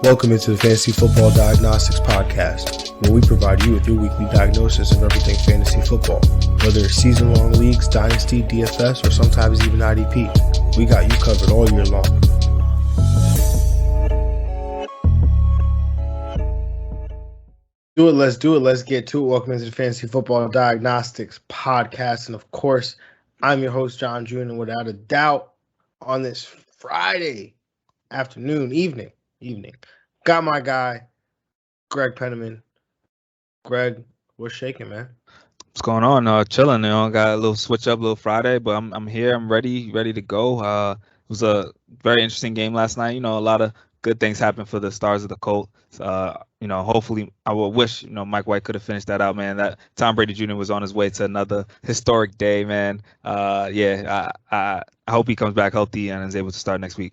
Welcome into the Fantasy Football Diagnostics Podcast, where we provide you with your weekly diagnosis of everything fantasy football. Whether it's season-long leagues, dynasty, DFS, or sometimes even IDP, we got you covered all year long. Let's do it. Let's get to it. Welcome into the Fantasy Football Diagnostics Podcast. And of course, I'm your host, John Jr., and without a doubt, on this Friday afternoon, evening, got my guy, Greg Penniman. Greg, what's shaking, man? What's going on? Chilling, got a little switch up, little Friday, but I'm here. I'm ready to go. It was a very interesting game last night. A lot of good things happened for the stars of the Colts. Hopefully, I will wish, Mike White could have finished that out, man. That Tom Brady Jr. was on his way to another historic day, man. I hope he comes back healthy and is able to start next week.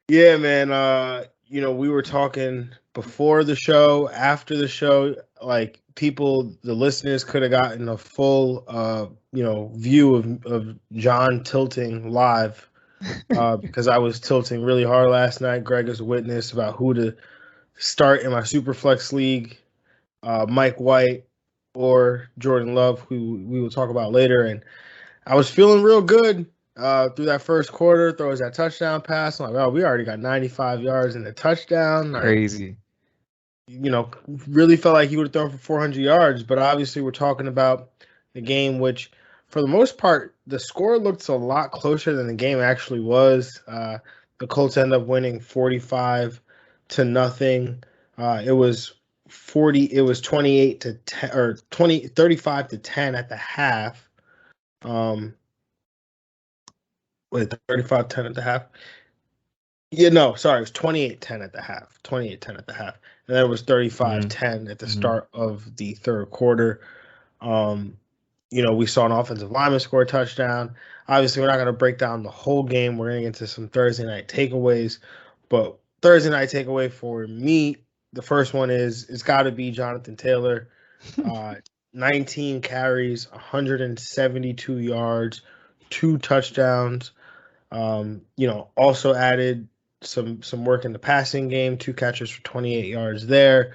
Yeah, man. We were talking before the show, after the show, like the listeners could have gotten a full, view of John tilting live because I was tilting really hard last night. Greg is a witness about who to start in my Superflex league, Mike White or Jordan Love, who we will talk about later. And I was feeling real good. Through that first quarter, throws that touchdown pass. I'm like, oh, we already got 95 yards in the touchdown. Crazy. Really felt like he would have thrown for 400 yards. But obviously, we're talking about the game, which for the most part, the score looked a lot closer than the game actually was. The Colts end up winning 45-0. It was 28 to 10 or 35-10 at the half. 35-10 at the half. It was 28-10 at the half. 28-10 at the half. And then it was 35-10 at the start of the third quarter. We saw an offensive lineman score a touchdown. Obviously, we're not going to break down the whole game. We're going to get into some Thursday night takeaways. But Thursday night takeaway for me, the first one is it's got to be Jonathan Taylor. 19 carries, 172 yards, 2 touchdowns. Also added some work in the passing game, 2 catches for 28 yards there.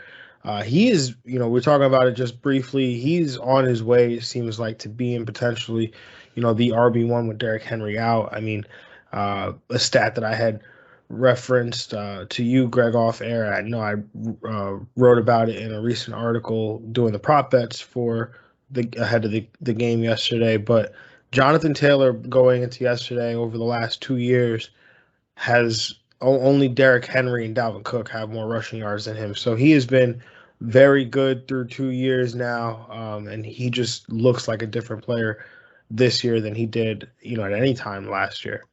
He is, we're talking about it just briefly. He's on his way, it seems like, to being potentially, the RB1 with Derrick Henry out. I mean, a stat that I had referenced to you, Greg, off air. I know I wrote about it in a recent article doing the prop bets for ahead of the game yesterday, but Jonathan Taylor going into yesterday over the last 2 years has only Derrick Henry and Dalvin Cook have more rushing yards than him. So he has been very good through 2 years now, and he just looks like a different player this year than he did, at any time last year.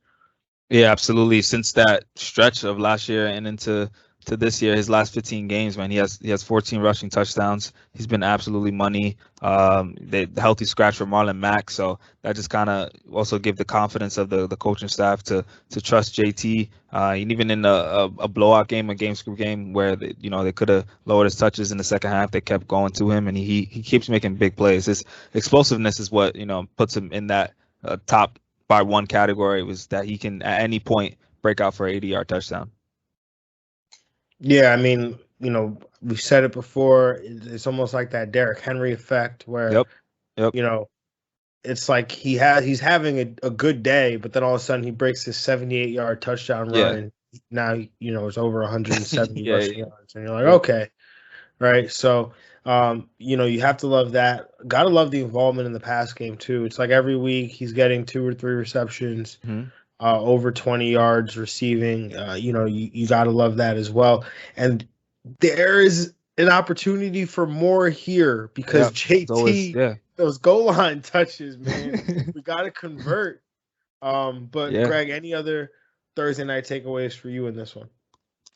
Yeah, absolutely. Since that stretch of last year and into this year, his last 15 games, man, he has 14 rushing touchdowns. He's been absolutely money. The healthy scratch for Marlon Mack, so that just kind of also give the confidence of the coaching staff to trust JT. And even in a blowout game, a game script game where they could have lowered his touches in the second half, they kept going to him, and he keeps making big plays. His explosiveness is what puts him in that top by one category. Was that he can at any point break out for an 80-yard touchdown. Yeah, I mean, we said it before. It's almost like that Derrick Henry effect where, Yep. It's like he's having a good day, but then all of a sudden he breaks his 78-yard touchdown run, and now it's over 170 rushing yards, and you're like, okay, right? So, you have to love that. Got to love the involvement in the pass game too. It's like every week he's getting 2 or 3 receptions. Over 20 yards receiving. You got to love that as well. And there is an opportunity for more here because JT, those goal line touches, man, we got to convert. Greg, any other Thursday night takeaways for you in this one?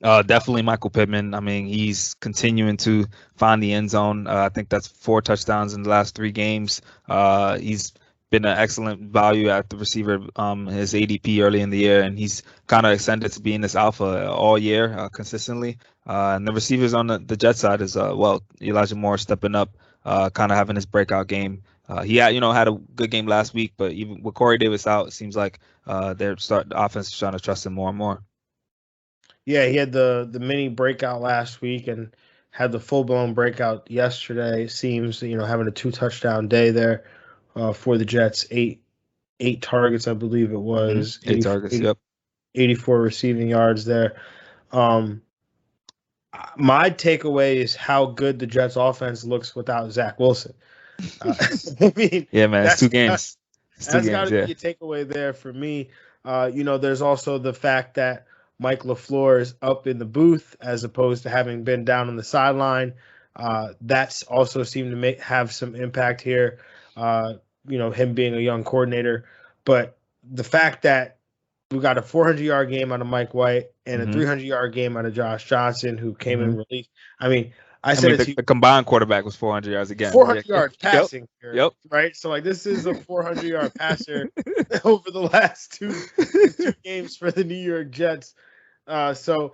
Definitely Michael Pittman. I mean, he's continuing to find the end zone. I think that's 4 touchdowns in the last 3 games. He's been an excellent value at the receiver, his ADP early in the year, and he's kind of extended to being this alpha all year consistently. And the receivers on the Jet side is, Elijah Moore stepping up, kind of having his breakout game. He had a good game last week, but even with Corey Davis out, it seems like the offense is trying to trust him more and more. Yeah, he had the mini breakout last week and had the full blown breakout yesterday. It seems, having a 2 touchdown day there for the Jets. Eight targets, I believe it was. 8 targets. Yep. 84 receiving yards there. My takeaway is how good the Jets offense looks without Zach Wilson. I mean, yeah, man, it's 2 games. That's got to be a takeaway there for me. There's also the fact that Mike LaFleur is up in the booth as opposed to having been down on the sideline. That's also seemed to have some impact here. Him being a young coordinator, but the fact that we got a 400-yard game out of Mike White and a 300-yard game out of Josh Johnson, who came in relief. I mean, the combined quarterback was 400 yards again. 400 yards passing. Yep. Right. So this is a 400-yard passer over the last two games for the New York Jets. Something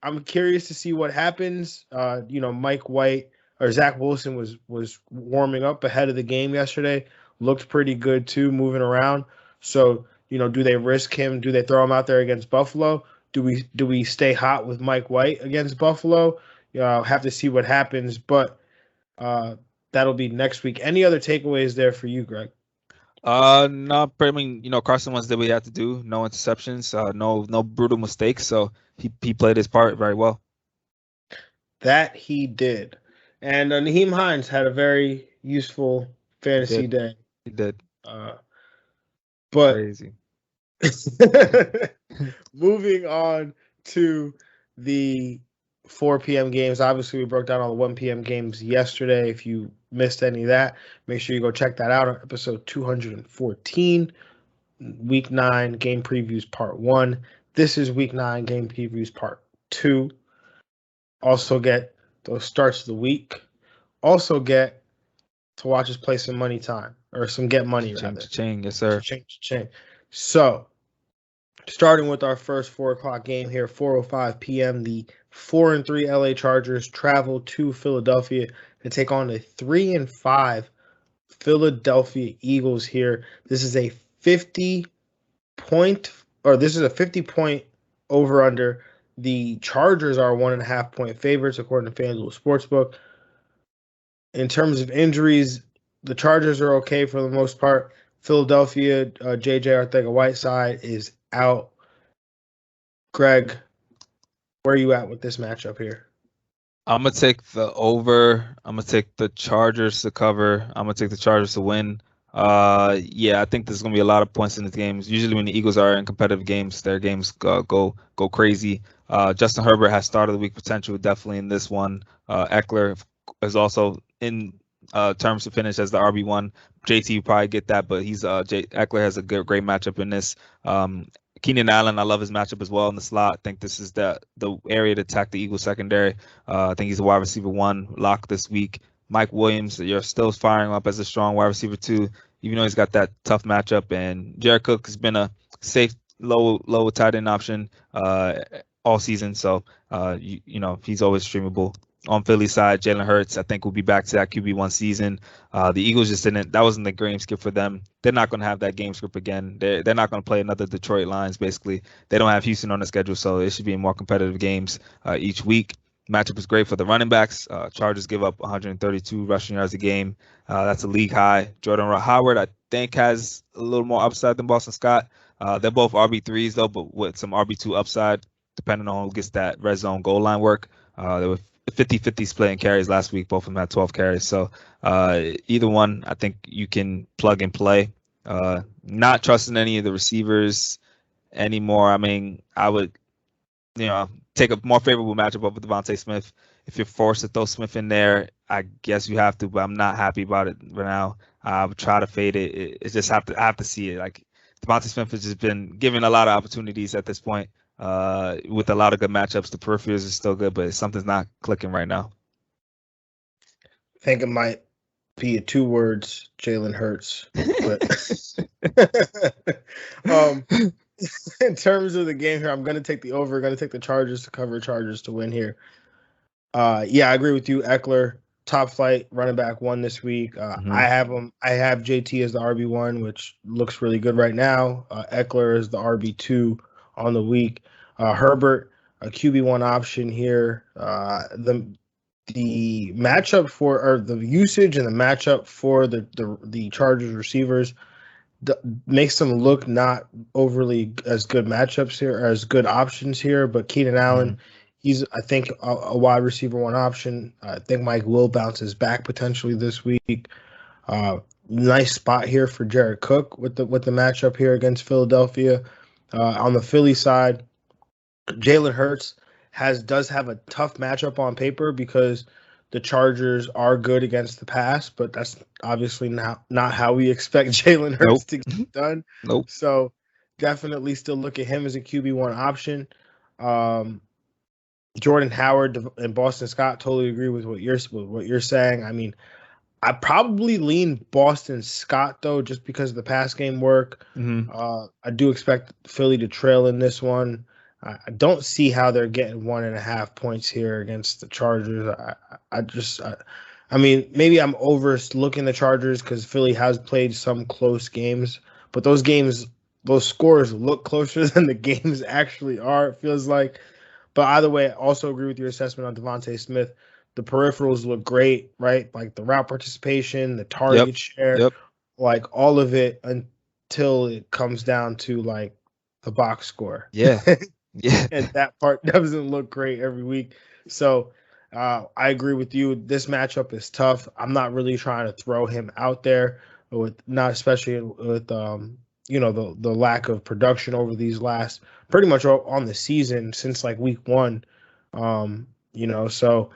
I'm curious to see what happens. Mike White or Zach Wilson was warming up ahead of the game yesterday. Looked pretty good too, moving around. So, do they risk him? Do they throw him out there against Buffalo? Do we stay hot with Mike White against Buffalo? Have to see what happens, but that'll be next week. Any other takeaways there for you, Greg? No, I mean, Carson Wentz did what he had to do. No interceptions, no brutal mistakes. So he played his part very well. That he did. And Nyheim Hines had a very useful fantasy day. He did. But crazy. Moving on to the 4 p.m. games. Obviously, we broke down all the 1 p.m. games yesterday. If you missed any of that, make sure you go check that out on episode 214, Week 9 game previews part 1. This is Week 9 game previews part 2. Also get those starts of the week. Also get to watch us play some money time. Or some get money, rather. Yes, sir. Change. So, starting with our first 4 o'clock game here, 4:05 p.m., the 4-3 LA Chargers travel to Philadelphia to take on the 3-5 Philadelphia Eagles here. This is a 50-point over-under. The Chargers are 1.5-point favorites, according to FanDuel Sportsbook. In terms of injuries, the Chargers are okay for the most part. Philadelphia, J.J. Arcega-Whiteside is out. Greg, where are you at with this matchup here? I'm going to take the over. I'm going to take the Chargers to cover. I'm going to take the Chargers to win. I think there's going to be a lot of points in the games. Usually when the Eagles are in competitive games, their games go crazy. Justin Herbert has started the week potential definitely in this one. Eckler is also in terms to finish as the RB1. JT will probably get that, but Eckler has a great matchup in this. Keenan Allen, I love his matchup as well in the slot. I think this is the area to attack the Eagles secondary. I think he's a wide receiver 1 lock this week. Mike Williams, you're still firing up as a strong wide receiver 2, even though he's got that tough matchup. And Jared Cook has been a safe, low tight end option all season. So, he's always streamable. On Philly side, Jalen Hurts, I think, will be back to that QB1 season. The Eagles just didn't. That wasn't the game script for them. They're not going to have that game script again. They're not going to play another Detroit Lions, basically. They don't have Houston on the schedule, so it should be more competitive games each week. Matchup is great for the running backs. Chargers give up 132 rushing yards a game. That's a league high. Jordan Howard, I think, has a little more upside than Boston Scott. They're both RB3s, though, but with some RB2 upside, depending on who gets that red zone goal line work. They were 50-50 split in carries last week. Both of them had 12 carries. So either one, I think you can plug and play. Not trusting any of the receivers anymore. I mean, I would, take a more favorable matchup over Devontae Smith. If you're forced to throw Smith in there, I guess you have to, but I'm not happy about it right now. I would try to fade it. It's just I have to see it. Like, Devontae Smith has just been given a lot of opportunities at this point. With a lot of good matchups. The peripherals is still good, but something's not clicking right now. I think it might be 2 words, Jalen Hurts. But in terms of the game here, I'm going to take the over. Going to take the Chargers to cover, Chargers to win here. I agree with you. Eckler, top flight running back 1 this week. I have him. I have JT as the RB1, which looks really good right now. Eckler is the RB2 on the week. Herbert, a QB1 option here. The matchup for or the usage and the matchup for the Chargers receivers makes them look not overly as good matchups here or as good options here. But Keenan Allen, he's I think a wide receiver one option. I think Mike will bounces back potentially this week. Nice spot here for Jared Cook with the matchup here against Philadelphia. On the Philly side, Jalen Hurts does have a tough matchup on paper because the Chargers are good against the pass, but that's obviously not how we expect Jalen Hurts to get done. Nope. So definitely still look at him as a QB1 option. Jordan Howard and Boston Scott, totally agree with what you're saying. I mean, I probably lean Boston Scott though, just because of the pass game work. I do expect Philly to trail in this one. I don't see how they're getting 1.5 points here against the Chargers. I mean, maybe I'm overlooking the Chargers because Philly has played some close games, but those scores look closer than the games actually are, it feels like. But either way, I also agree with your assessment on Devontae Smith. The peripherals look great, right? Like the route participation, the target share, like all of it until it comes down to like the box score. Yeah. Yeah. And that part doesn't look great every week. So I agree with you. This matchup is tough. I'm not really trying to throw him out there not especially with the lack of production over these last pretty much on the season since like week 1. So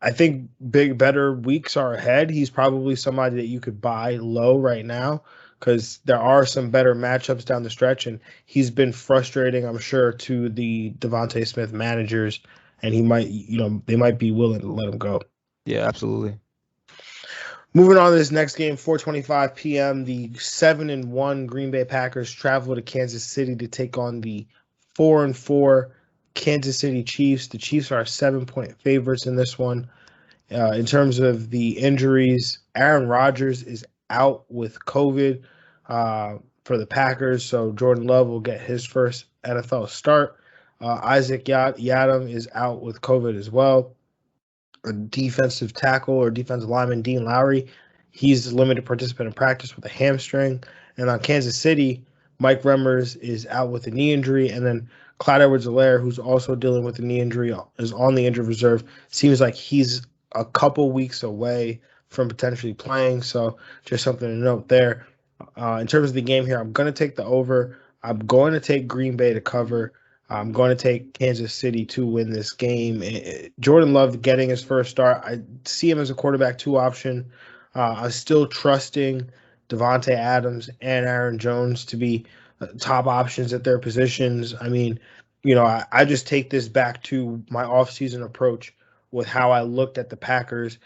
I think better weeks are ahead. He's probably somebody that you could buy low right now because there are some better matchups down the stretch, and he's been frustrating, I'm sure, to the Devontae Smith managers, and they might be willing to let him go. Yeah, absolutely. Moving on to this next game, 4:25 p.m., the 7-1 Green Bay Packers travel to Kansas City to take on the 4-4 Kansas City Chiefs. The Chiefs are 7-point favorites in this one. In terms of the injuries, Aaron Rodgers is out with COVID for the Packers, so Jordan Love will get his first NFL start. Isaac Yiadom is out with COVID as well. A defensive tackle or defensive lineman, Dean Lowry, he's a limited participant in practice with a hamstring. And on Kansas City, Mike Remmers is out with a knee injury, and then Clyde Edwards-Helaire, who's also dealing with a knee injury, is on the injured reserve. Seems like he's a couple weeks away from potentially playing, so just something to note there. In terms of the game here, I'm going to take the over. I'm going to take Green Bay to cover. I'm going to take Kansas City to win this game. Jordan Love getting his first start. I see him as a quarterback 2 option. I'm still trusting Devontae Adams and Aaron Jones to be top options at their positions. I mean, I just take this back to my offseason approach with how I looked at the Packers.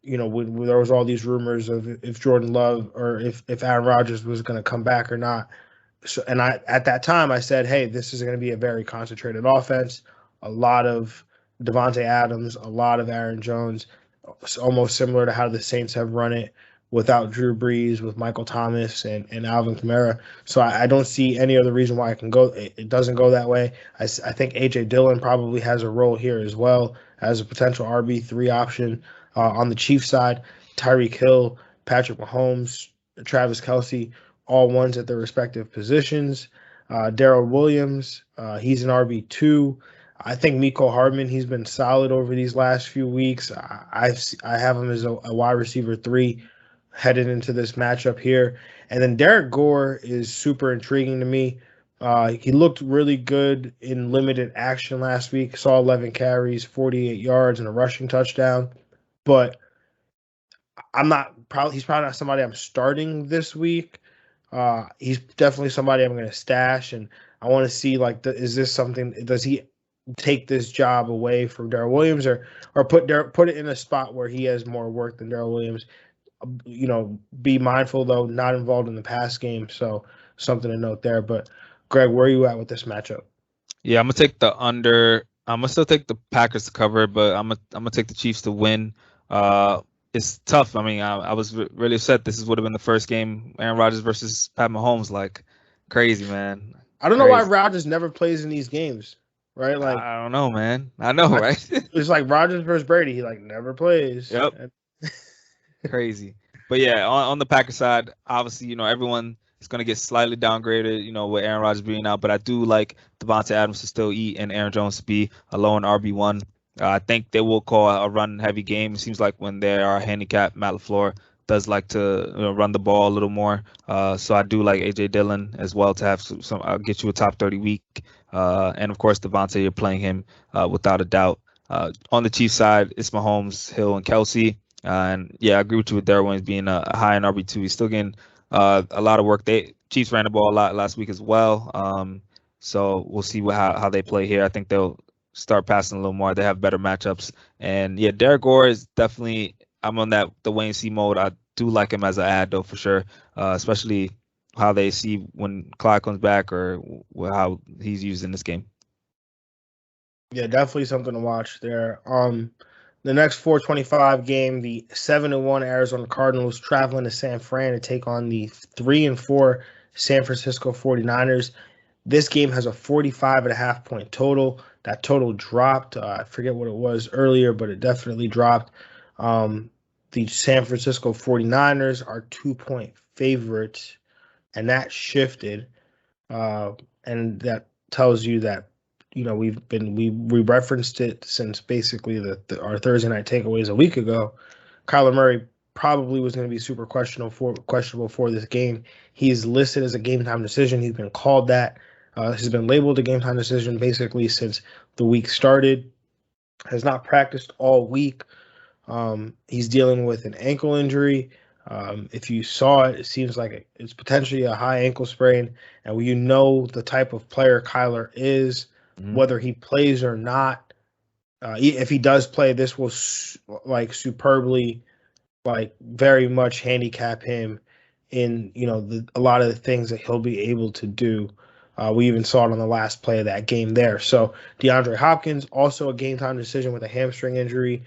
When there was all these rumors of if Jordan Love or if Aaron Rodgers was going to come back or not. So, and at that time I said, hey, this is going to be a very concentrated offense, a lot of Devontae Adams, a lot of Aaron Jones, almost similar to how the Saints have run it without Drew Brees, with Michael Thomas and Alvin Kamara. So I don't see any other reason why it doesn't go that way. I think A.J. Dillon probably has a role here as well as a potential RB3 option. On the Chiefs side, Tyreek Hill, Patrick Mahomes, Travis Kelce, all ones at their respective positions. Darrell Williams, he's an RB2. I think Mecole Hardman, he's been solid over these last few weeks. I have him as a wide receiver 3 headed into this matchup here. And then Derek Gore is super intriguing to me. He looked really good in limited action last week. Saw 11 carries, 48 yards, and a rushing touchdown. But he's probably not somebody I'm starting this week. He's definitely somebody I'm going to stash, and I want to see is this something? Does he take this job away from Darrell Williams, or put it in a spot where he has more work than Darrell Williams? Be mindful though, not involved in the pass game, so something to note there. But Greg, where are you at with this matchup? Yeah, I'm gonna take the under. I'm gonna still take the Packers to cover, but I'm gonna take the Chiefs to win. It's tough. I mean, I was really upset. This would have been the first game Aaron Rodgers versus Pat Mahomes. Like, crazy, man. I don't know why Rodgers never plays in these games. right? Like I don't know, man. I know, right? it's like Rodgers versus Brady. He like never plays. Yep. Crazy. But yeah, on the Packers side, obviously, everyone is going to get slightly downgraded, with Aaron Rodgers being out. But I do like Devontae Adams to still eat and Aaron Jones to be a low in RB1. I think they will call a run-heavy game. It seems like when they are handicapped, Matt LaFleur does like to run the ball a little more. So I do like A.J. Dillon as well to have some get you a top 30 week. And, of course, Devontae, you're playing him without a doubt. On the Chiefs side, it's Mahomes, Hill, and Kelsey. And yeah, I agree with you with Darwin being a high in RB2. He's still getting a lot of work. Chiefs ran the ball a lot last week as well. So we'll see how they play here. I think they'll start passing a little more. They have better matchups. And yeah, Derek Gore is definitely. I'm on the wait and see mode. I do like him as an ad though for sure, especially how they see when Clyde comes back or how he's used in this game. Yeah, definitely something to watch there. The next 425 game, the 7-1 Arizona Cardinals traveling to San Fran to take on the 3-4 San Francisco 49ers. This game has a 45.5 point total. That total dropped. I forget what it was earlier, but it definitely dropped. The San Francisco 49ers are 2-point favorites, and that shifted. And that tells you that we referenced it since basically our Thursday night takeaways a week ago. Kyler Murray probably was going to be super questionable for this game. He's listed as a game time decision. He's been called that. He's been labeled a game time decision basically since the week started. Has not practiced all week. He's dealing with an ankle injury. If you saw it, it seems like it's potentially a high ankle sprain. And you know the type of player Kyler is, whether he plays or not. If he does play, this will superbly, very much handicap him in a lot of the things that he'll be able to do. We even saw it on the last play of that game there. So DeAndre Hopkins, also a game time decision with a hamstring injury.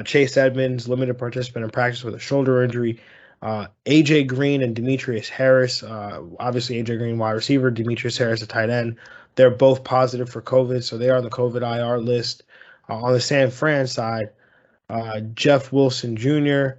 Chase Edmonds, limited participant in practice with a shoulder injury. AJ Green and Demetrius Harris, obviously AJ Green wide receiver, Demetrius Harris a tight end. They're both positive for COVID, so they are on the COVID IR list. On the San Fran side, Jeff Wilson Jr.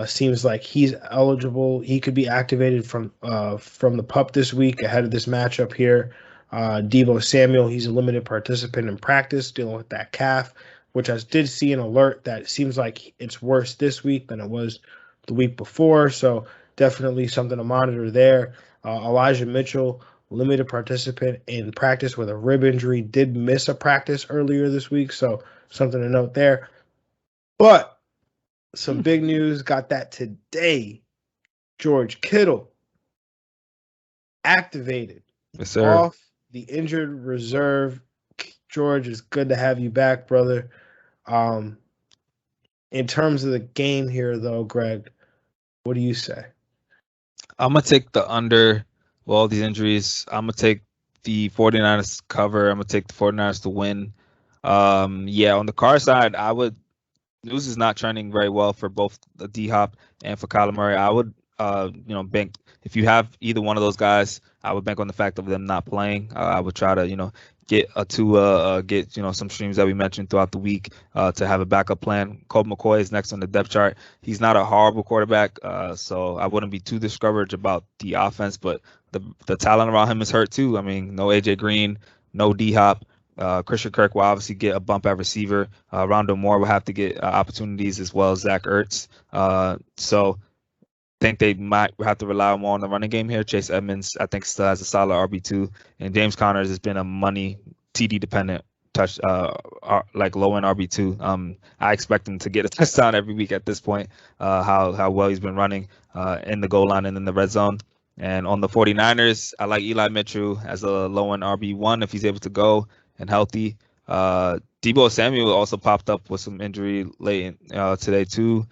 Seems like he's eligible. He could be activated from the PUP this week ahead of this matchup here. Deebo Samuel, he's a limited participant in practice dealing with that calf, which I did see an alert that it seems like it's worse this week than it was the week before. So definitely something to monitor there. Elijah Mitchell, limited participant in practice with a rib injury, did miss a practice earlier this week. So something to note there. But some big news got that today. George Kittle activated off the injured reserve. George, it's good to have you back, brother. In terms of the game here, though, Greg, what do you say? I'm going to take the under with all these injuries. I'm going to take the 49ers cover. I'm going to take the 49ers to win. Yeah, on the car side, news is not trending very well for both the D-Hop and for Kyler Murray. I would, bank, if you have either one of those guys, I would bank on the fact of them not playing. I would try to, get some streams that we mentioned throughout the week to have a backup plan. Colt McCoy is next on the depth chart. He's not a horrible quarterback, so I wouldn't be too discouraged about the offense, but the talent around him is hurt too. I mean, no AJ Green, no D-Hop. Christian Kirk will obviously get a bump at receiver. Rondo Moore will have to get opportunities as well as Zach Ertz. So I think they might have to rely more on the running game here. Chase Edmonds, I think, still has a solid RB2. And James Conner has been a money TD dependent low end RB2. I expect him to get a touchdown every week at this point, how well he's been running in the goal line and in the red zone. And on the 49ers, I like Eli Mitchell as a low end RB1 if he's able to go and healthy. Deebo Samuel also popped up with some injury late today too.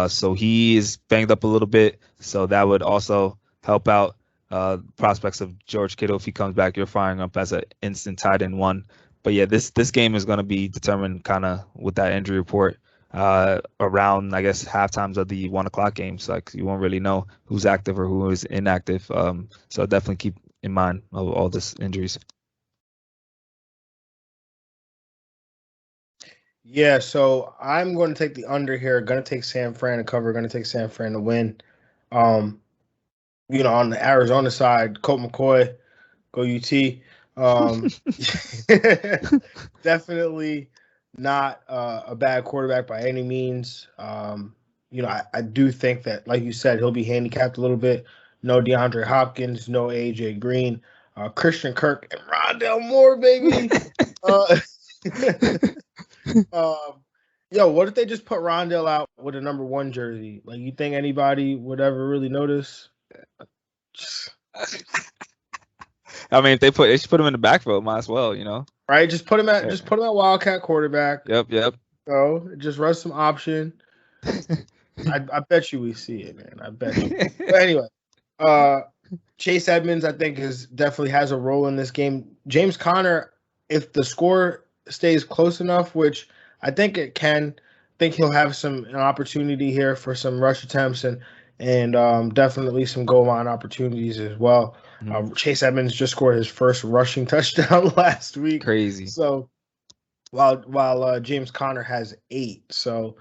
So he is banged up a little bit. So that would also help out prospects of George Kittle. If he comes back, you're firing up as an instant tight end one. But yeah, this game is going to be determined kind of with that injury report around, I guess, half times of the 1 o'clock games. Like you won't really know who's active or who is inactive. So definitely keep in mind all this injuries. Yeah, so I'm going to take the under here. Going to take San Fran to cover. Going to take San Fran to win. Um, on the Arizona side, Colt McCoy, go UT. Um, definitely not a bad quarterback by any means. I do think that, like you said, he'll be handicapped a little bit. No DeAndre Hopkins, no AJ Green, Christian Kirk, and Rondell Moore, baby. Uh, um, what if they just put Rondell out with a number 1 jersey? Like, you think anybody would ever really notice? I mean, if they should put him in the backfield, might as well, Right, just put him at Wildcat quarterback. Yep. So just run some option. I bet you we see it, man. I bet you. But anyway, Chase Edmonds, I think, definitely has a role in this game. James Conner, if the score stays close enough, which I think it can, I think he'll have an opportunity here for some rush attempts and definitely some goal line opportunities as well. Chase Edmonds just scored his first rushing touchdown last week. Crazy. So while James Conner has 8, so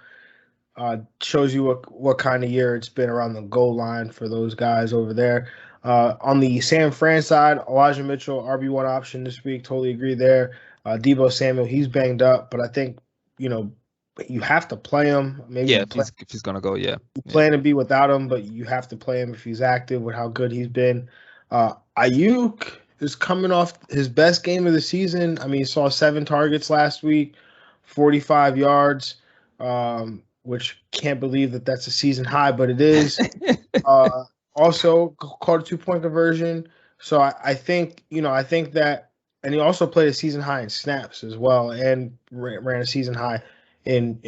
shows you what kind of year it's been around the goal line for those guys over there. On the San Fran side, Elijah Mitchell, RB1 option this week. Totally agree there. Deebo Samuel, he's banged up, but I think, you have to play him. Maybe if he's going to go, yeah. You plan to be without him, but you have to play him if he's active with how good he's been. Ayuk is coming off his best game of the season. I mean, he saw 7 targets last week, 45 yards, which can't believe that that's a season high, but it is. Also called a 2-point conversion. So I think that, and he also played a season high in snaps as well, and ran a season high in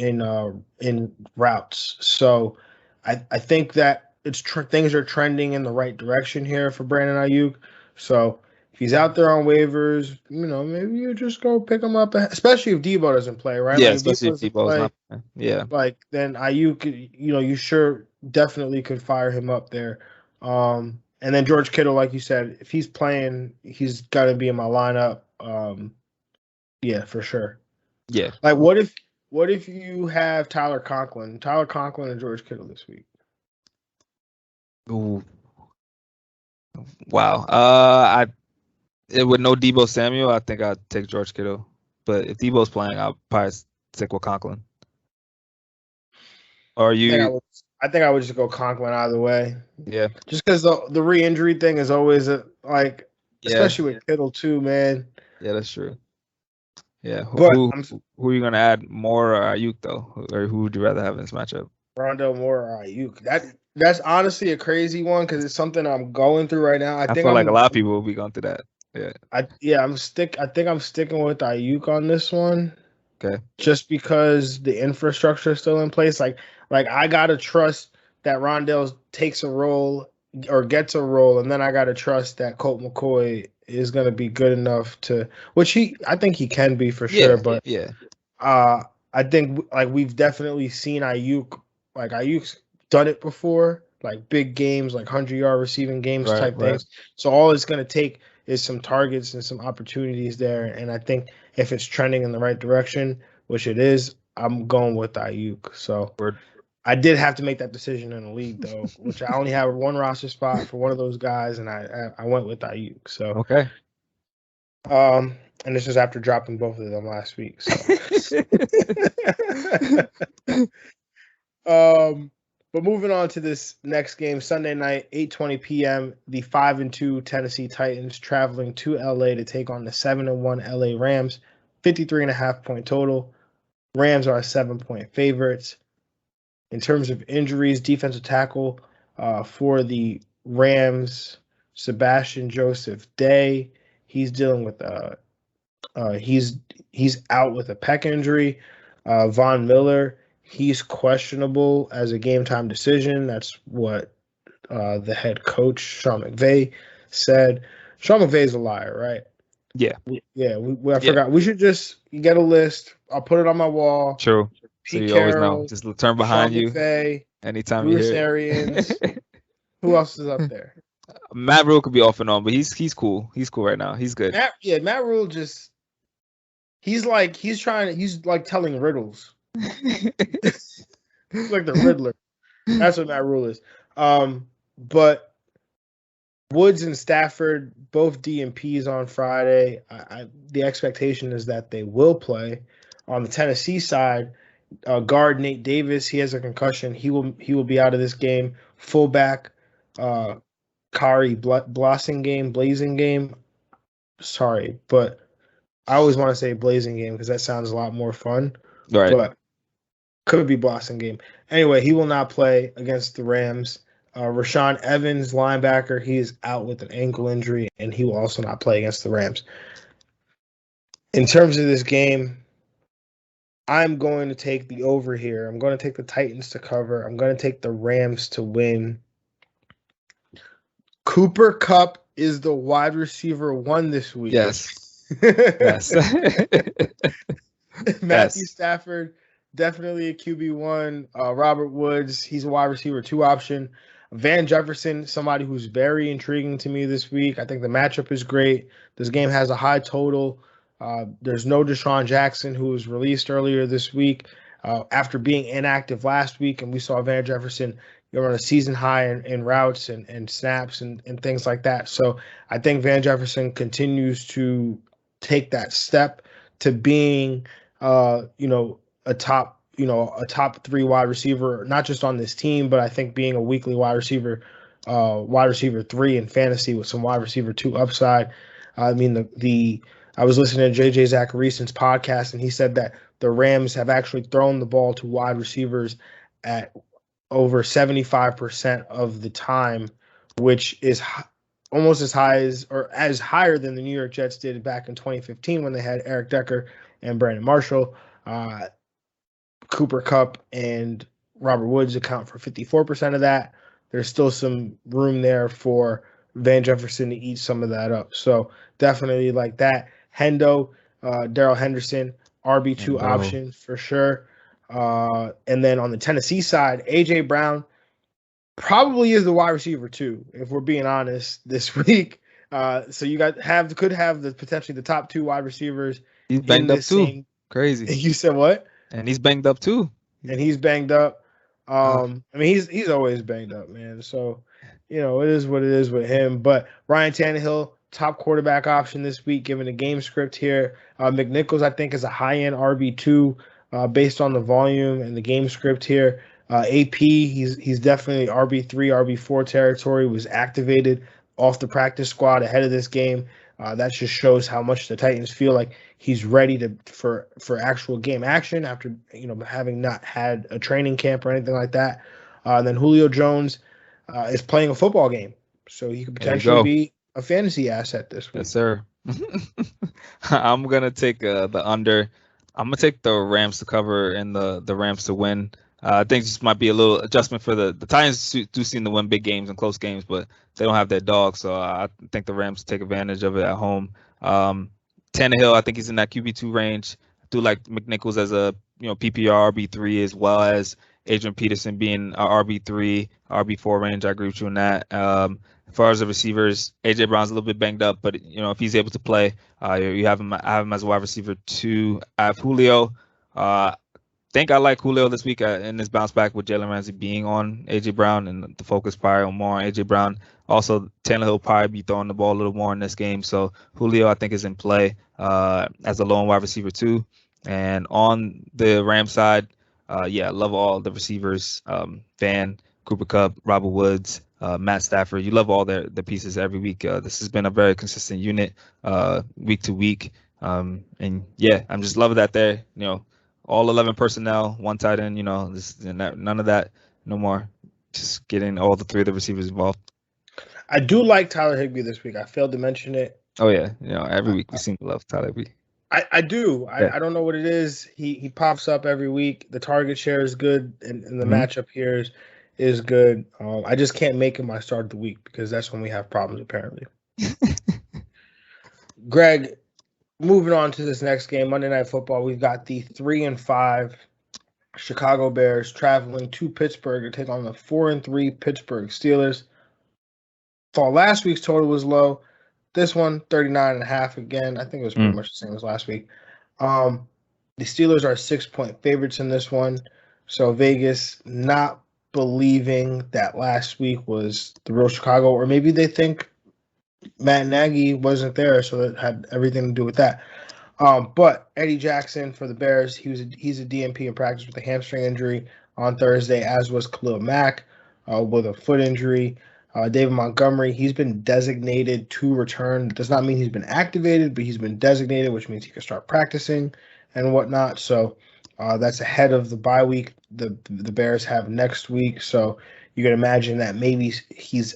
routes. So I think that things are trending in the right direction here for Brandon Ayuk. So if he's out there on waivers, maybe you just go pick him up, especially if Deebo doesn't play, right? Yeah, like especially if Deebo's not. Yeah. Like, then Ayuk, you sure definitely could fire him up there. And then George Kittle, like you said, if he's playing, he's got to be in my lineup. Yeah, for sure. Yeah. Like, what if you have Tyler Conklin and George Kittle this week? Ooh. Wow. With no Deebo Samuel, I think I'd take George Kittle. But if Deebo's playing, I'll probably stick with Conklin. Or you? I think I would just go Conklin either way. Yeah. Just because the re-injury thing is always especially with Kittle too, man. Yeah, that's true. Yeah. Who are you gonna add, more or Ayuk though, or who would you rather have in this matchup? Rondell Moore or Ayuk? That's honestly a crazy one because it's something I'm going through right now. I feel like a lot of people will be going through that. Yeah. I think I'm sticking with Ayuk on this one. Okay. Just because the infrastructure is still in place, like I gotta trust that Rondell takes a role or gets a role, and then I gotta trust that Colt McCoy is gonna be good enough to, which I think he can be for sure. But I think we've definitely seen Ayuk, Ayuk's done it before, like big games, like 100-yard receiving games type things. So all it's gonna take is some targets and some opportunities there, and I think if it's trending in the right direction, which it is, I'm going with Ayuk. So I did have to make that decision in the league, though, which I only have one roster spot for one of those guys, and I went with Ayuk. So okay. And this is after dropping both of them last week. So but moving on to this next game, Sunday night, 8:20 p.m., the 5-2 Tennessee Titans traveling to LA to take on the 7-1 LA Rams, 53.5-point total. Rams are 7-point favorites. In terms of injuries, defensive tackle for the Rams, Sebastian Joseph Day, he's dealing with he's out with a pec injury. Von Miller, he's questionable as a game time decision. That's what the head coach, Sean McVay, said. Sean McVay's a liar, right? Yeah. I forgot. We should just get a list. I'll put it on my wall. True. So you always know. Just turn behind Sean you. McVay, anytime Bruce you hear Arians. Who else is up there? Matt Rule could be off and on, but he's cool. He's cool right now. He's good. Matt Rule just He's like telling riddles. He's like the Riddler. That's what Matt Rule is. But Woods and Stafford, both DNPs on Friday. The expectation is that they will play. On the Tennessee side, guard Nate Davis, he has a concussion. He will be out of this game. Fullback, Kari Blazing Game. Sorry, but I always want to say Blazing Game because that sounds a lot more fun. Right. But could be Blossom Game. Anyway, he will not play against the Rams. Rashaan Evans, linebacker, he is out with an ankle injury, and he will also not play against the Rams. In terms of this game, I'm going to take the over here. I'm going to take the Titans to cover. I'm going to take the Rams to win. Cooper Kupp is the wide receiver 1 this week. Yes. Yes. Matthew Stafford, definitely a QB1. Robert Woods, he's a wide receiver 2 option. Van Jefferson, somebody who's very intriguing to me this week. I think the matchup is great. This game has a high total. There's no Deshaun Jackson, who was released earlier this week after being inactive last week, and we saw Van Jefferson on a season high in routes and snaps and things like that. So I think Van Jefferson continues to take that step to being, a top 3 wide receiver, not just on this team, but I think being a weekly wide receiver 3 in fantasy with some wide receiver 2 upside. I mean, I was listening to JJ Zacharyason's podcast, and he said that the Rams have actually thrown the ball to wide receivers at over 75% of the time, which is almost as high as higher than the New York Jets did back in 2015 when they had Eric Decker and Brandon Marshall. Cooper Kupp and Robert Woods account for 54% of that. There's still some room there for Van Jefferson to eat some of that up. So definitely like that. Darrell Henderson, RB2 option for sure. And then on the Tennessee side, A.J. Brown probably is the wide receiver 2, if we're being honest, this week. So you could have potentially the top 2 wide receivers. He's banged up too. Crazy. You said what? And he's banged up too. And he's banged up. I mean, he's always banged up, man. So, it is what it is with him. But Ryan Tannehill, top quarterback option this week, given the game script here. McNichols, I think, is a high-end RB2 based on the volume and the game script here. AP, he's definitely RB3, RB4 territory, was activated off the practice squad ahead of this game. That just shows how much the Titans feel like he's ready for actual game action after having not had a training camp or anything like that. And then Julio Jones is playing a football game, so he could potentially be a fantasy asset this week. Yes, sir. I'm gonna take the under. I'm gonna take the Rams to cover and the Rams to win. I think this might be a little adjustment for the Titans do seem to win big games and close games, but they don't have their dog, so I think the Rams take advantage of it at home. Tannehill, I think he's in that QB2 range. I do like McNichols as a PPR RB3 as well as Adrian Peterson being a RB3, RB4 range. I agree with you on that. As far as the receivers, AJ Brown's a little bit banged up, but if he's able to play, you have him. I have him as a wide receiver 2. I have Julio. Think I like Julio this week in this bounce back with Jalen Ramsey being on AJ Brown and the focus probably more on AJ Brown. Also, Tannehill will probably be throwing the ball a little more in this game. So Julio, I think, is in play as a lone wide receiver 2. And on the Rams side, I love all the receivers. Van, Cooper Kupp, Robert Woods, Matt Stafford. You love all the pieces every week. This has been a very consistent unit week to week. I'm just loving that there. All 11 personnel, 1 tight end, none of that, no more. Just getting all the 3 of the receivers involved. I do like Tyler Higbee this week. I failed to mention it. Oh, yeah. Every week we seem to love Tyler Higbee. I do. I don't know what it is. He pops up every week. The target share is good, and the matchup here is good. I just can't make him my start of the week because that's when we have problems, apparently. Greg, moving on to this next game, Monday Night Football, we've got the 3-5 Chicago Bears traveling to Pittsburgh to take on the 4-3 Pittsburgh Steelers. Thought last week's total was low. This one, 39.5 again. I think it was pretty much the same as last week. The Steelers are 6-point favorites in this one. So Vegas not believing that last week was the real Chicago, or maybe they think Matt Nagy wasn't there, so it had everything to do with that. But Eddie Jackson for the Bears, he's a DNP in practice with a hamstring injury on Thursday, as was Khalil Mack with a foot injury. David Montgomery, he's been designated to return. It does not mean he's been activated, but he's been designated, which means he can start practicing and whatnot. So that's ahead of the bye week the Bears have next week. So you can imagine that maybe he's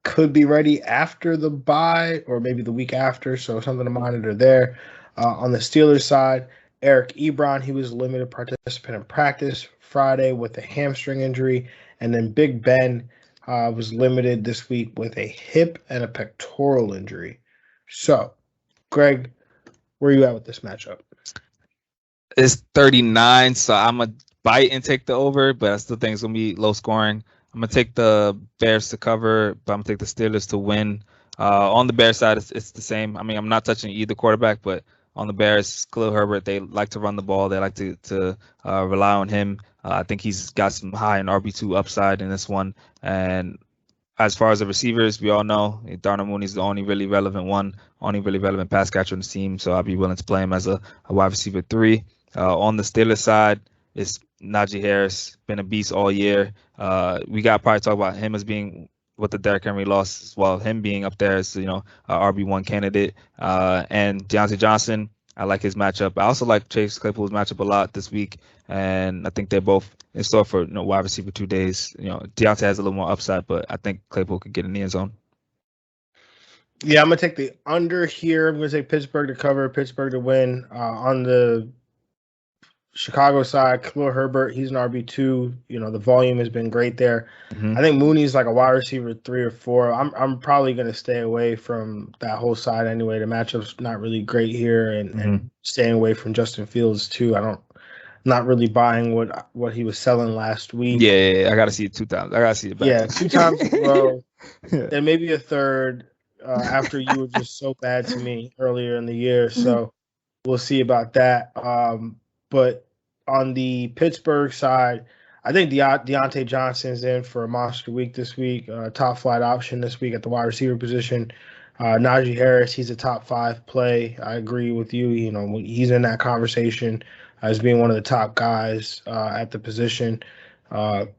could be ready after the bye or maybe the week after. So something to monitor there. On the Steelers side, Eric Ebron, he was a limited participant in practice Friday with a hamstring injury. And then Big Ben was limited this week with a hip and a pectoral injury. So, Greg, where are you at with this matchup? It's 39, so I'm going to bite and take the over, but I still think it's going to be low scoring. I'm going to take the Bears to cover, but I'm going to take the Steelers to win. On the Bears side, it's the same. I mean, I'm not touching either quarterback, but on the Bears, Khalil Herbert, they like to run the ball. They like to rely on him. I think he's got some high and RB2 upside in this one. And as far as the receivers, we all know Darnell Mooney's the only really relevant pass catcher on the team. So I'll be willing to play him as a wide receiver 3. On the Steelers side, it's Naji Harris, been a beast all year. We got to probably talk about him as being with the Derrick Henry loss as well, him being up there as, RB1 candidate. And Deontay Johnson, I like his matchup. I also like Chase Claypool's matchup a lot this week, and I think they're both in store for wide receiver 2 days. Deontay has a little more upside, but I think Claypool could get in the end zone. Yeah, I'm going to take the under here. I'm going to take Pittsburgh to cover, Pittsburgh to win. On the Chicago side, Khalil Herbert, he's an RB2. The volume has been great there. Mm-hmm. I think Mooney's like a wide receiver 3 or 4. I'm probably going to stay away from that whole side anyway. The matchup's not really great here, and staying away from Justin Fields too. Not really buying what he was selling last week. Yeah, I got to see it 2 times. I got to see it back. Yeah, 2 times in a row, and maybe a third after you were just so bad to me earlier in the year. So we'll see about that. But on the Pittsburgh side, I think Deontay Johnson's in for a monster week this week, top flight option this week at the wide receiver position. Naji Harris, he's a top 5 play. I agree with you. He's in that conversation as being one of the top guys at the position.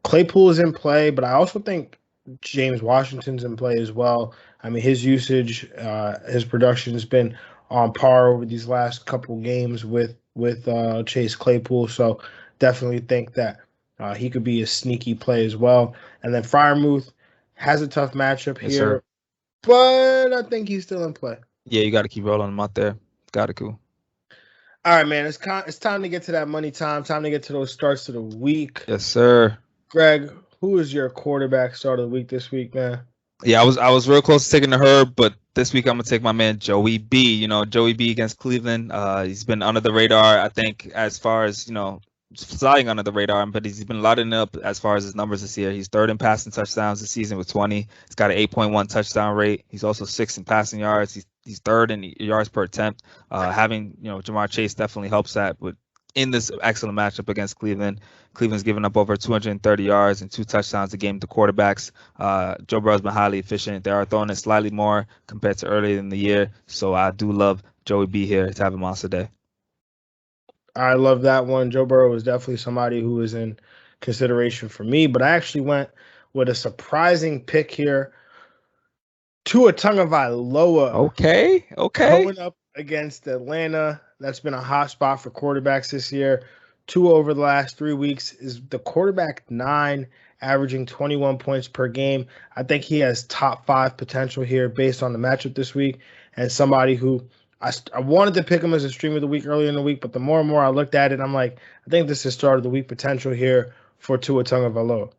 Claypool is in play, but I also think James Washington's in play as well. I mean, his usage, his production has been on par over these last couple games with Chase Claypool. So definitely think that he could be a sneaky play as well. And then Freiermuth has a tough matchup here, but I think he's still in play. Yeah, you got to keep rolling him out there. Got to cool. All right, man. It's time to get to that money time. Time to get to those starts of the week. Yes, sir. Greg, who is your quarterback start of the week this week, man? Yeah, I was real close to taking the Herb, but this week I'm gonna take my man Joey B. Joey B against Cleveland. He's been under the radar, I think, as far as flying under the radar, but he's been lighting up as far as his numbers this year. He's 3rd in passing touchdowns this season with 20. He's got an 8.1 touchdown rate. He's also 6th in passing yards. He's 3rd in yards per attempt. Having Jamar Chase definitely helps that, but in this excellent matchup against Cleveland. Cleveland's given up over 230 yards and 2 touchdowns a game to quarterbacks. Joe Burrow's been highly efficient. They are throwing it slightly more compared to earlier in the year. So I do love Joey B here to have a monster day. I love that one. Joe Burrow was definitely somebody who was in consideration for me, but I actually went with a surprising pick here. Tua Tagovailoa. Okay. Going up against Atlanta. That's been a hot spot for quarterbacks this year. Tua over the last 3 weeks is the quarterback 9, averaging 21 points per game. I think he has top 5 potential here based on the matchup this week. And somebody who I wanted to pick him as a stream of the week earlier in the week, but the more and more I looked at it, I'm like, I think this is start of the week potential here for Tua Tagovailoa.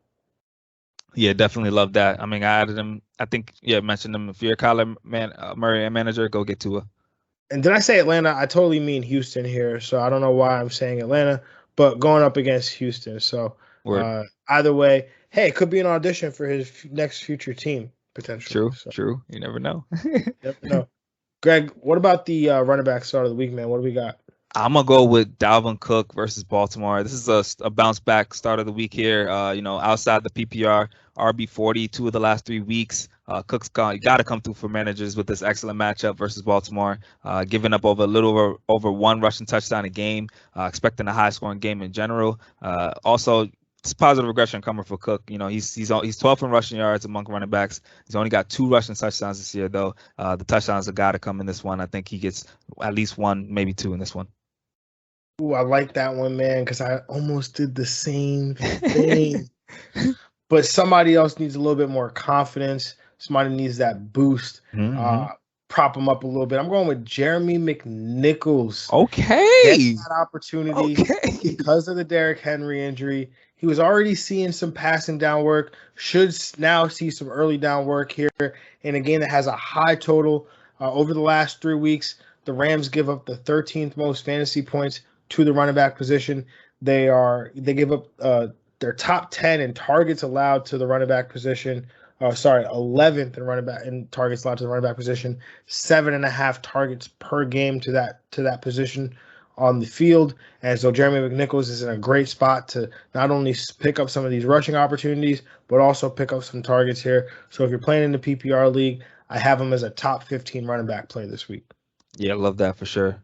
Yeah, definitely love that. I mean, I added him. I think, mentioned him. If you're a Kyler Murray manager, go get Tua. And did I say Atlanta? I totally mean Houston here, so I don't know why I'm saying Atlanta, but going up against Houston. So either way, hey, it could be an audition for his next future team, potentially. True. You never know. Never know. Greg, what about the running back start of the week, man? What do we got? I'm gonna go with Dalvin Cook versus Baltimore. This is a bounce back start of the week here. Outside the PPR RB40, 2 of the last 3 weeks. Cook's got to come through for managers with this excellent matchup versus Baltimore. Giving up over a little over 1 rushing touchdown a game. Expecting a high scoring game in general. Also, it's positive regression coming for Cook. He's 12th in rushing yards among running backs. He's only got 2 rushing touchdowns this year, though. The touchdowns have got to come in this one. I think he gets at least 1, maybe 2 in this one. Ooh, I like that one, man, because I almost did the same thing. But somebody else needs a little bit more confidence. Somebody needs that boost. Prop him up a little bit. I'm going with Jeremy McNichols. Okay. Getting that opportunity because of the Derrick Henry injury. He was already seeing some passing down work. Should now see some early down work here in a game that has a high total. Over the last 3 weeks, the Rams give up the 13th most fantasy points to the running back position. They give up their top 10 in targets allowed to the running back position. 11th in targets allowed to the running back position. 7.5 targets per game to that position on the field. And so Jeremy McNichols is in a great spot to not only pick up some of these rushing opportunities, but also pick up some targets here. So if you're playing in the PPR league, I have him as a top 15 running back play this week. Yeah, I love that for sure.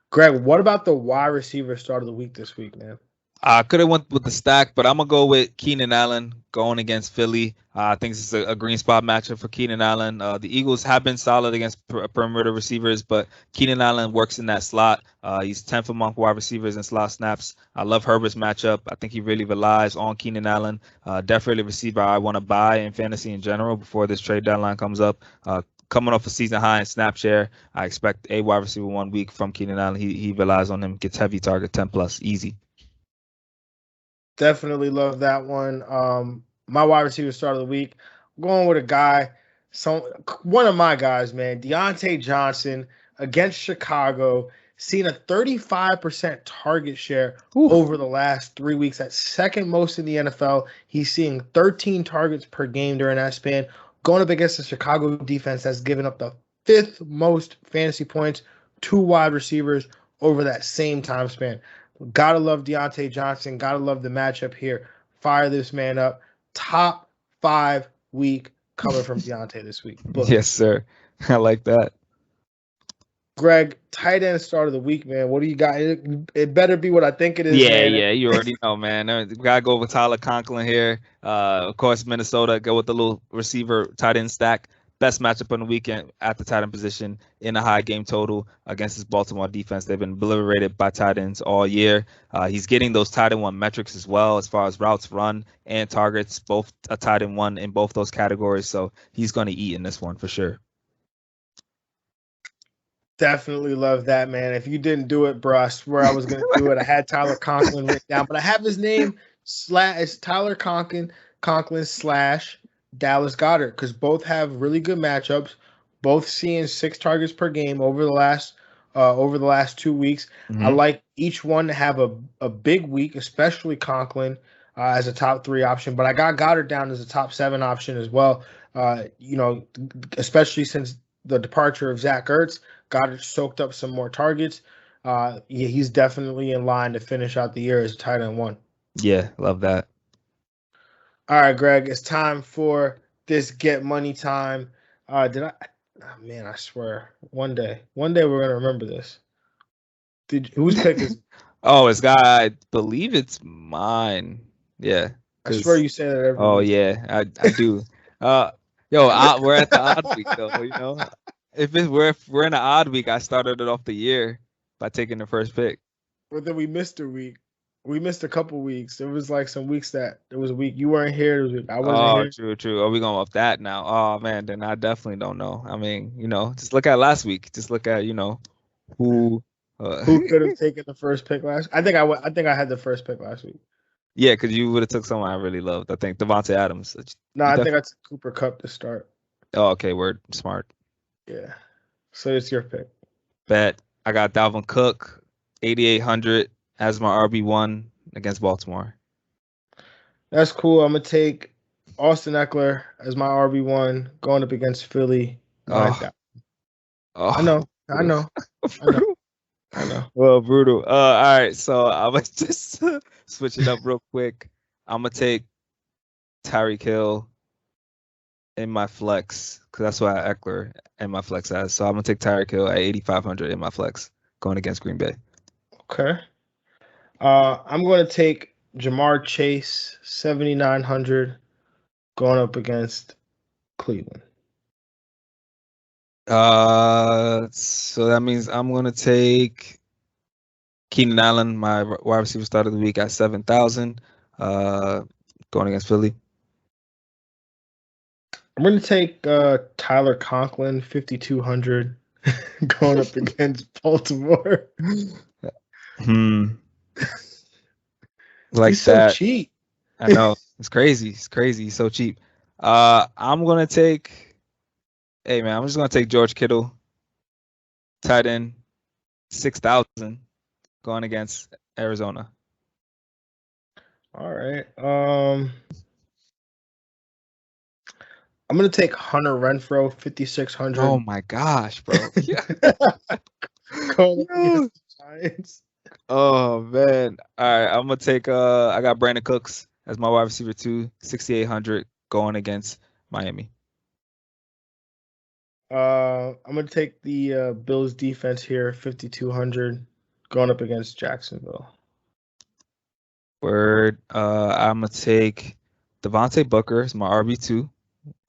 Greg, what about the wide receiver start of the week this week, man? I could have went with the stack, but I'm going to go with Keenan Allen going against Philly. I think this is a green spot matchup for Keenan Allen. The Eagles have been solid against perimeter receivers, but Keenan Allen works in that slot. He's 10th among wide receivers in slot snaps. I love Herbert's matchup. I think he really relies on Keenan Allen. Definitely a receiver I want to buy in fantasy in general before this trade deadline comes up. Coming off a season high in snap share, I expect a wide receiver 1 week from Keenan Allen. He relies on him, gets heavy target, 10 plus, easy. Definitely love that one. My wide receiver start of the week, I'm going with a guy, one of my guys, man, Deontay Johnson against Chicago, seeing a 35% target share over the last 3 weeks. That's second most in the NFL. He's seeing 13 targets per game during that span. Going up against the Chicago defense that's given up the 5th most fantasy points to wide receivers over that same time span. Gotta love Deontay Johnson. Gotta love the matchup here. Fire this man up. Top 5 week coming from Deontay this week. Book. Yes, sir. I like that. Greg, tight end start of the week, man. What do you got? It better be what I think it is. Yeah, man. You already know, man. We gotta go with Tyler Conklin here. Of course, Minnesota, go with the little receiver tight end stack. Best matchup on the weekend at the tight end position in a high game total against this Baltimore defense. They've been obliterated by tight ends all year. He's getting those tight end 1 metrics as well as far as routes run and targets, both a tight end 1 in both those categories. So he's going to eat in this one for sure. Definitely love that, man. If you didn't do it, bro, I swear I was going to do it. I had Tyler Conklin written down, but I have his name it's Tyler Conklin / Dallas Goedert, because both have really good matchups, both seeing 6 targets per game over the last 2 weeks. I like each one to have a big week, especially Conklin as a top 3 option, but I got Goddard down as a top 7 option as well. Especially since the departure of Zach Ertz, Goddard soaked up some more targets. He's definitely in line to finish out the year as a tight end 1. Yeah, love that. All right, Greg, it's time for this get money time. I swear, one day we're gonna remember this. Whose pick is? Oh, it's got. I believe it's mine. Yeah. I swear you say that every week. Yeah, I do. We're at the odd week though. You know, if we're in an odd week, I started it off the year by taking the first pick. Well, then we missed a week. We missed a couple weeks. There was like some weeks that there was a week you weren't here. There was a week I wasn't here. True. Are we going off that now? Oh man, then I definitely don't know. I mean, just look at last week. Just look at who could have taken the first pick last. I think I had the first pick last week. Yeah, because you would have took someone I really loved. I think Devontae Adams. No, I think I took Cooper Kupp to start. Oh, okay. Word. Smart. Yeah. So it's your pick. Bet. I got Dalvin Cook, 8,800 as my RB1 against Baltimore. That's cool. I'm going to take Austin Eckler as my RB1 going up against Philly. I know. I know. Well, brutal. All right, so I'm gonna just switch it up real quick. I'm gonna take Tyreek Hill in my flex because that's what Eckler in my flex has. So I'm gonna take Tyreek Hill at 8,500 in my flex going against Green Bay. Okay. I'm going to take Jamar Chase, 7,900, going up against Cleveland. So that means I'm gonna take Keenan Allen, my wide receiver start of the week at 7,000, going against Philly. I'm going to take Tyler Conklin, 5,200, going up against Baltimore. Like He's so that. cheap. I know. It's crazy. It's crazy. He's so cheap. I'm gonna take. Hey man, I'm just gonna take George Kittle, tight end, 6,000, going against Arizona. All right. I'm gonna take Hunter Renfrow, 5,600. Oh my gosh, bro. Going up against the Giants. Oh man. All right, I'm gonna take. I got Brandon Cooks as my wide receiver too, 6,800, going against Miami. I'm gonna take the Bills defense here, 5,200, going up against Jacksonville. Word. I'm gonna take Devontae Booker as my RB2,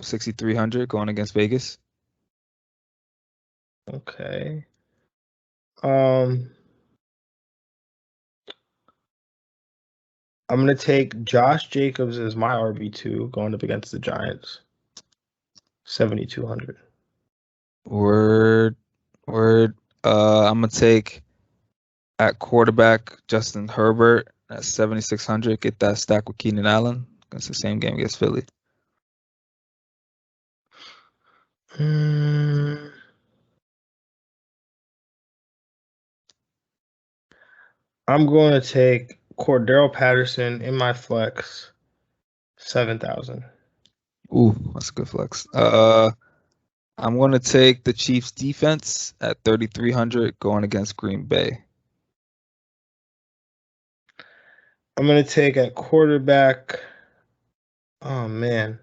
6,300, going against Vegas. Okay. I'm gonna take Josh Jacobs as my RB2, going up against the Giants, 7,200. Word. I'm gonna take at quarterback Justin Herbert at 7,600. Get that stack with Keenan Allen. That's the same game against Philly. I'm going to take Cordero Patterson in my flex, 7,000. Ooh, that's a good flex. I'm gonna take the Chiefs defense at 3,300, going against Green Bay. I'm going to take at quarterback. Oh man,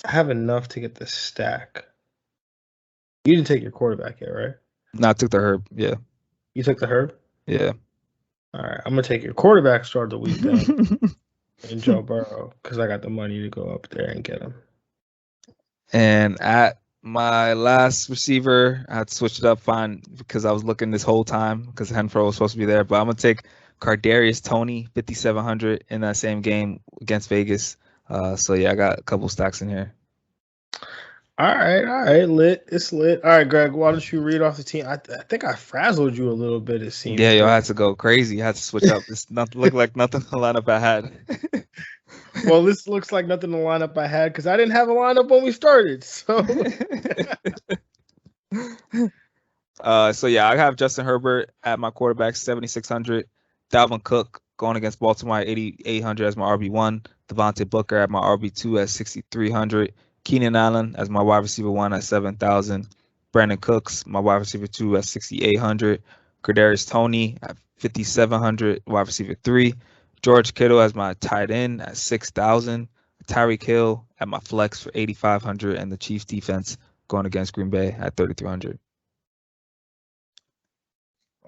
I have enough to get the stack. You didn't take your quarterback yet, right? No, I took the Herb. Yeah. You took the Herb? Yeah. All right. I'm going to take your quarterback start of the week then and Joe Burrow because I got the money to go up there and get him. And at my last receiver, I had to switch it up fine because I was looking this whole time because Renfrow was supposed to be there. But I'm going to take Kadarius Toney, 5,700 in that same game against Vegas. So yeah, I got a couple stacks in here. All right, lit. It's lit. All right, Greg, why don't you read off the team? I think I frazzled you a little bit, it seems. Yeah, I had to go crazy. I had to switch up. This not look like nothing the lineup I had. Well, this looks like nothing the lineup I had because I didn't have a lineup when we started. So so yeah, I have Justin Herbert at my quarterback, 7,600. Dalvin Cook going against Baltimore at 8,800 as my RB1. Devontae Booker at my RB2 at 6,300. Keenan Allen as my wide receiver 1 at 7,000. Brandon Cooks, my wide receiver 2 at 6,800. Kadarius Toney at 5,700, wide receiver 3. George Kittle as my tight end at 6,000. Tyreek Hill at my flex for 8,500, and the Chiefs defense going against Green Bay at 3,300.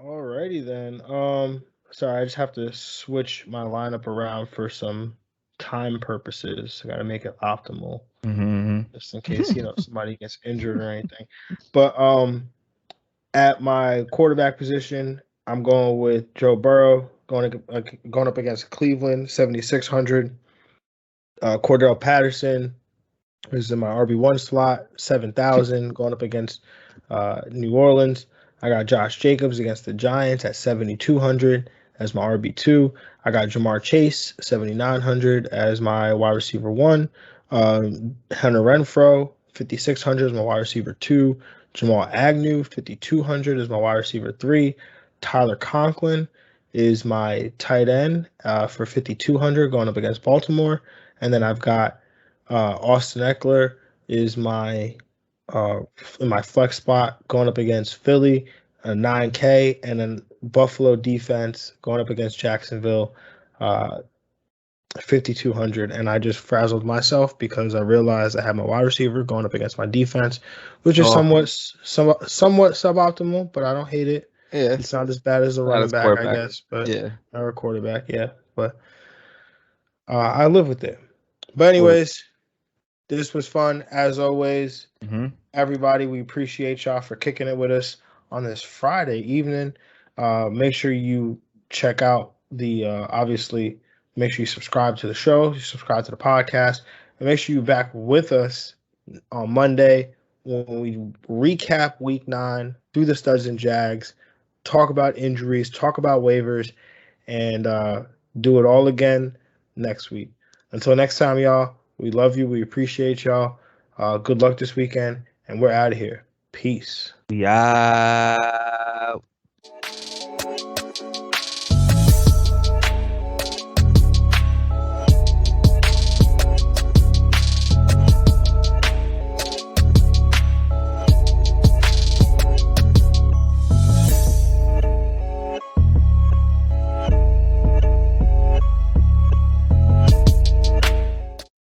alrighty then. Sorry, I just have to switch my lineup around for some time purposes. I got to make it optimal, just in case somebody gets injured or anything. But at my quarterback position, I'm going with Joe Burrow going up against Cleveland, 7,600. Cordell Patterson is in my RB1 slot, 7,000, going up against New Orleans. I got Josh Jacobs against the Giants at 7,200 as my RB2. I got Jamar Chase, 7,900 as my wide receiver 1. Hunter Renfrow, 5,600 as my wide receiver 2. Jamal Agnew, 5,200 as my wide receiver 3. Tyler Conklin is my tight end for 5,200 going up against Baltimore. And then I've got Austin Eckler is my in my flex spot going up against Philly a 9K, and then Buffalo defense going up against Jacksonville, 5,200. And I just frazzled myself because I realized I had my wide receiver going up against my defense, which is somewhat suboptimal, but I don't hate it. Yeah, it's not as bad as a running back, I guess, but or a quarterback, but I live with it. But anyways, this was fun as always. Everybody, we appreciate y'all for kicking it with us on this Friday evening. Make sure you check out the obviously. Make sure you subscribe to the show, you subscribe to the podcast, and make sure you're back with us on Monday when we recap Week 9 through the studs and jags, talk about injuries, talk about waivers, and do it all again next week. Until next time, y'all, we love you. We appreciate y'all. Good luck this weekend, and we're out of here. Peace. Yeah.